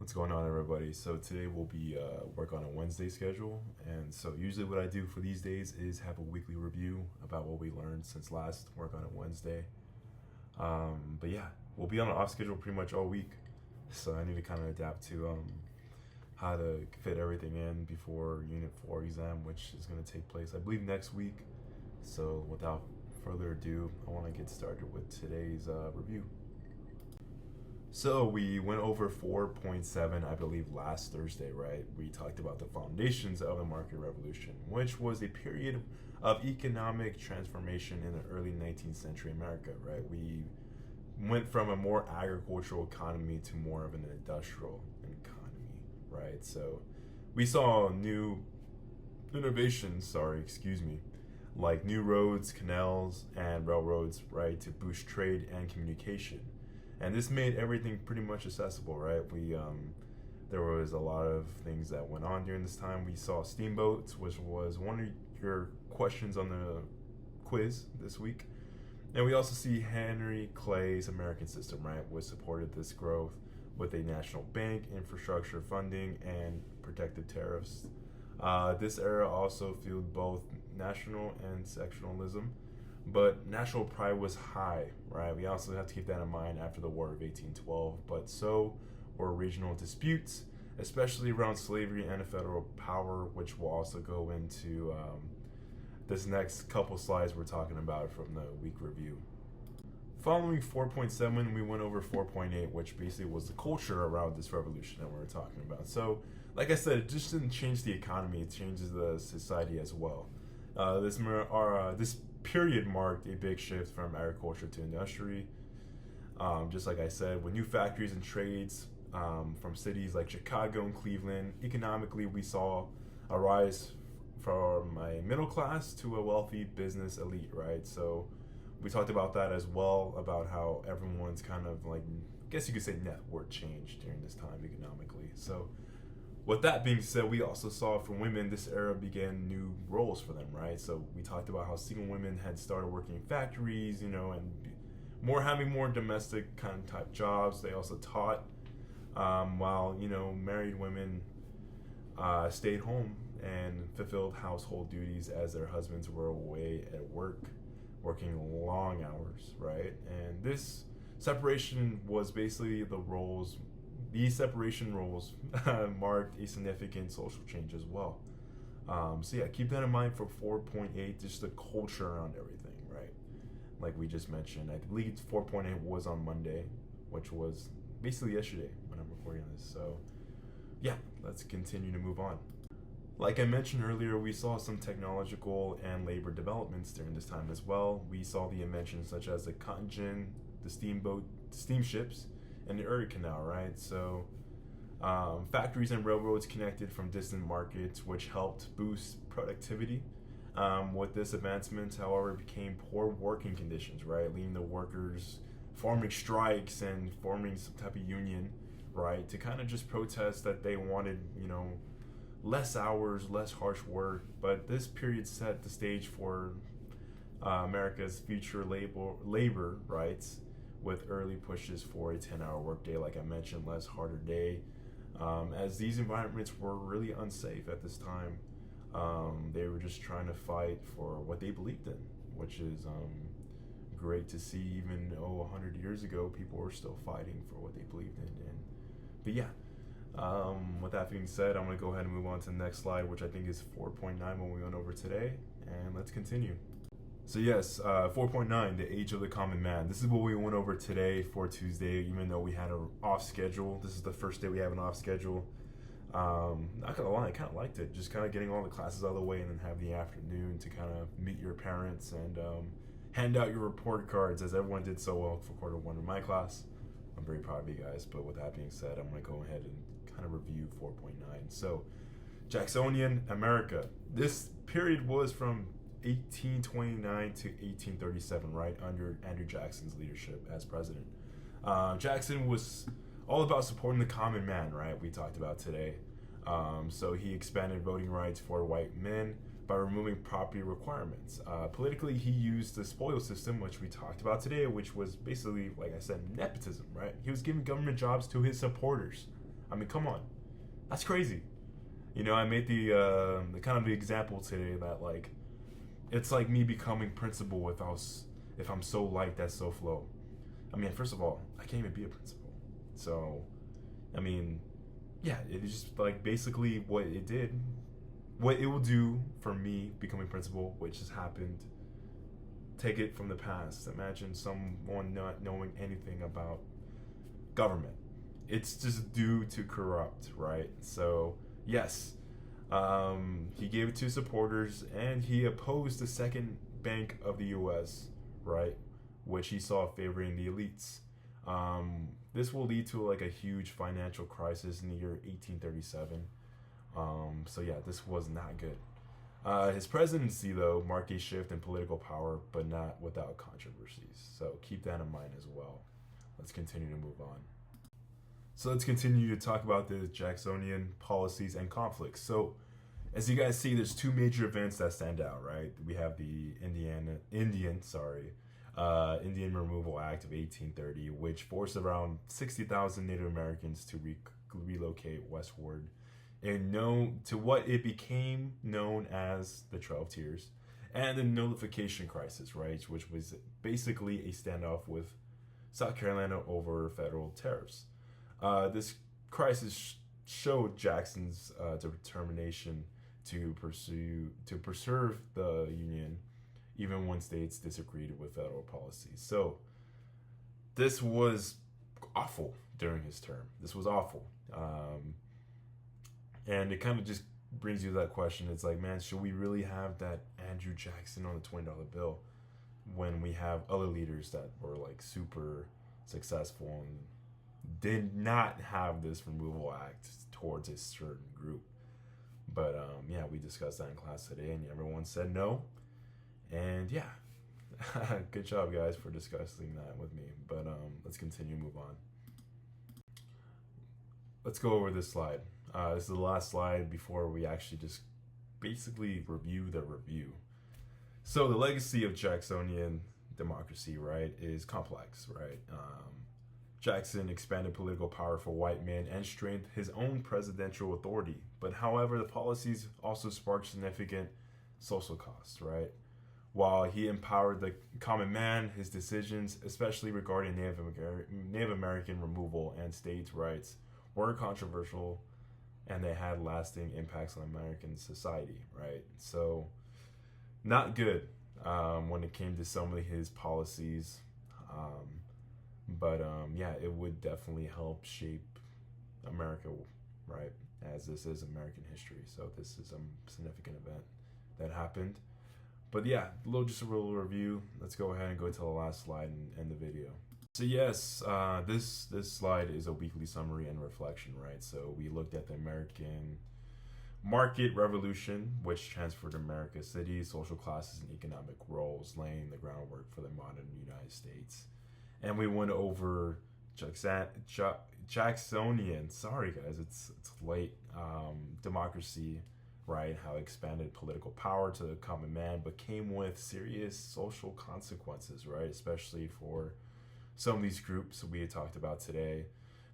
What's going on, everybody? So today we'll be work on a Wednesday schedule, and so usually what I do for these days is have a weekly review about what we learned since last work on a Wednesday. But yeah, we'll be on an off schedule pretty much all week, so I need to kind of adapt to how to fit everything in before Unit 4 exam, which is going to take place, I believe, next week. So without further ado, I want to get started with today's review. So we went over 4.7, I believe, last Thursday, right? We talked about the foundations of the market revolution, which was a period of economic transformation in the early 19th century America, right? We went from a more agricultural economy to more of an industrial economy, right? So we saw new innovations, like new roads, canals, and railroads, right, to boost trade and communication. And this made everything pretty much accessible, right? There was a lot of things that went on during this time. We saw steamboats, which was one of your questions on the quiz this week. And we also see Henry Clay's American system, right, which supported this growth with a national bank, infrastructure funding, and protective tariffs. This era also fueled both national and sectionalism, but national pride was high, right? We also have to keep that in mind after the War of 1812, but so were regional disputes, especially around slavery and federal power, which we'll also go into this next couple slides we're talking about from the week review. Following 4.7, we went over 4.8, which basically was the culture around this revolution that we were talking about. So, like I said, it just didn't change the economy, it changes the society as well. This period marked a big shift from agriculture to industry. Just like I said, with new factories and trades from cities like Chicago and Cleveland, economically we saw a rise from a middle class to a wealthy business elite, right? So we talked about that as well, about how everyone's kind of like, I guess you could say, net worth changed during this time economically. So with that being said, we also saw for women, this era began new roles for them, right? So we talked about how single women had started working in factories, and having more domestic kind of type jobs. They also taught, while married women stayed home and fulfilled household duties as their husbands were away at work, working long hours, right? And this separation was basically the roles. These separation roles marked a significant social change as well. So yeah, keep that in mind for 4.8, just the culture around everything, right? Like we just mentioned, I believe 4.8 was on Monday, which was basically yesterday when I'm recording this. So yeah, let's continue to move on. Like I mentioned earlier, we saw some technological and labor developments during this time as well. We saw the inventions such as the cotton gin, the steamships, and the Erie Canal, right? So factories and railroads connected from distant markets, which helped boost productivity. With this advancement, however, became poor working conditions, right? Leading the workers forming strikes and forming some type of union, right? To kind of just protest that they wanted, less hours, less harsh work. But this period set the stage for America's future labor rights, with early pushes for a 10-hour workday, like I mentioned, less harder day, as these environments were really unsafe at this time. They were just trying to fight for what they believed in, which is great to see. Even 100 years ago, people were still fighting for what they believed in. But yeah, with that being said, I'm going to go ahead and move on to the next slide, which I think is 4.9, what we went over today, and let's continue. So yes, 4.9, the age of the common man. This is what we went over today for Tuesday, even though we had an off schedule. This is the first day we have an off schedule. Not gonna lie, I kind of liked it. Just kind of getting all the classes out of the way and then have the afternoon to kind of meet your parents and hand out your report cards, as everyone did so well for quarter one of my class. I'm very proud of you guys. But with that being said, I'm gonna go ahead and kind of review 4.9. So Jacksonian America. This period was from 1829 to 1837, right, under Andrew Jackson's leadership as president. Jackson was all about supporting the common man, right, we talked about today. So he expanded voting rights for white men by removing property requirements. Politically, he used the spoils system, which we talked about today, which was basically, like I said, nepotism, right? He was giving government jobs to his supporters. I mean, come on, that's crazy. You know, I made the kind of the example today that like it's like me becoming principal if I'm so light that's so flow. I mean, first of all, I can't even be a principal. So, I mean, yeah, it is just like basically what it did, what it will do for me becoming principal, which has happened. Take it from the past. Imagine someone not knowing anything about government. It's just due to corrupt, right? So, yes, he gave it to supporters and he opposed the second bank of the U.S., right? Which he saw favoring the elites. This will lead to like a huge financial crisis in the year 1837. So yeah, this was not good. His presidency, though, marked a shift in political power, but not without controversies. So keep that in mind as well. Let's continue to move on. So let's continue to talk about the Jacksonian policies and conflicts. So as you guys see, there's two major events that stand out, right? We have the Indian Removal Act of 1830, which forced around 60,000 Native Americans to relocate westward and known to what it became known as the 12 Tiers, and the Nullification Crisis, right, which was basically a standoff with South Carolina over federal tariffs. This crisis showed Jackson's determination to preserve the Union, even when states disagreed with federal policies. So this was awful during his term. This was awful. And it kind of just brings you to that question. It's like, man, should we really have that Andrew Jackson on the $20 bill when we have other leaders that were like super successful and did not have this removal act towards a certain group? But yeah, we discussed that in class today, and everyone said no. And yeah, good job, guys, for discussing that with me. But let's continue, move on. Let's go over this slide. This is the last slide before we actually just basically review the review. So the legacy of Jacksonian democracy, right, is complex, right? Jackson expanded political power for white men and strengthened his own presidential authority. But however, the policies also sparked significant social costs, right? While he empowered the common man, his decisions, especially regarding Native American removal and states' rights, were controversial, and they had lasting impacts on American society, right? So, not good when it came to some of his policies. But yeah, it would definitely help shape America, right? As this is American history. So this is a significant event that happened. But yeah, just a little review. Let's go ahead and go to the last slide and end the video. So yes, this slide is a weekly summary and reflection, right? So we looked at the American market revolution, which transferred America's cities, social classes, and economic roles, laying the groundwork for the modern United States. And we went over Jacksonian, sorry guys, it's late, democracy, right? How it expanded political power to the common man, but came with serious social consequences, right? Especially for some of these groups we had talked about today.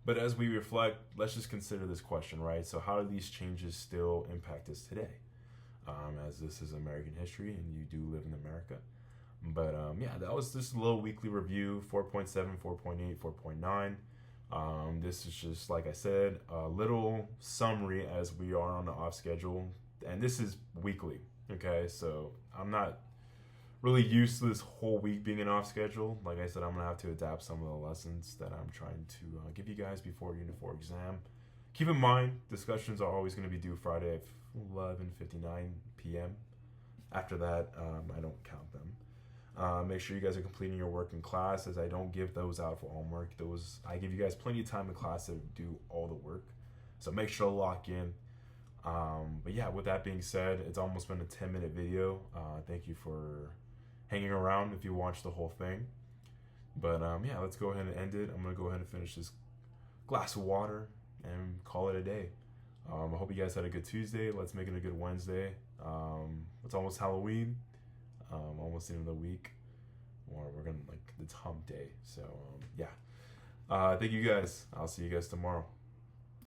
But as we reflect, let's just consider this question, right? So how do these changes still impact us today? As this is American history and you do live in America. But yeah, that was just a little weekly review, 4.7, 4.8, 4.9. This is just, like I said, a little summary as we are on the off schedule. And this is weekly, okay? So I'm not really used to this whole week being an off schedule. Like I said, I'm going to have to adapt some of the lessons that I'm trying to give you guys before Unit 4 exam. Keep in mind, discussions are always going to be due Friday at 11:59 p.m. After that, I don't count them. Make sure you guys are completing your work in class, as I don't give those out for homework. I give you guys plenty of time in class to do all the work. So make sure to lock in. But yeah, with that being said, it's almost been a 10-minute video. Thank you for hanging around if you watched the whole thing. But yeah, let's go ahead and end it. I'm going to go ahead and finish this glass of water and call it a day. I hope you guys had a good Tuesday. Let's make it a good Wednesday. It's almost Halloween. Almost the end of the week. Or we're going to, like, it's hump day. So, yeah. Thank you guys. I'll see you guys tomorrow.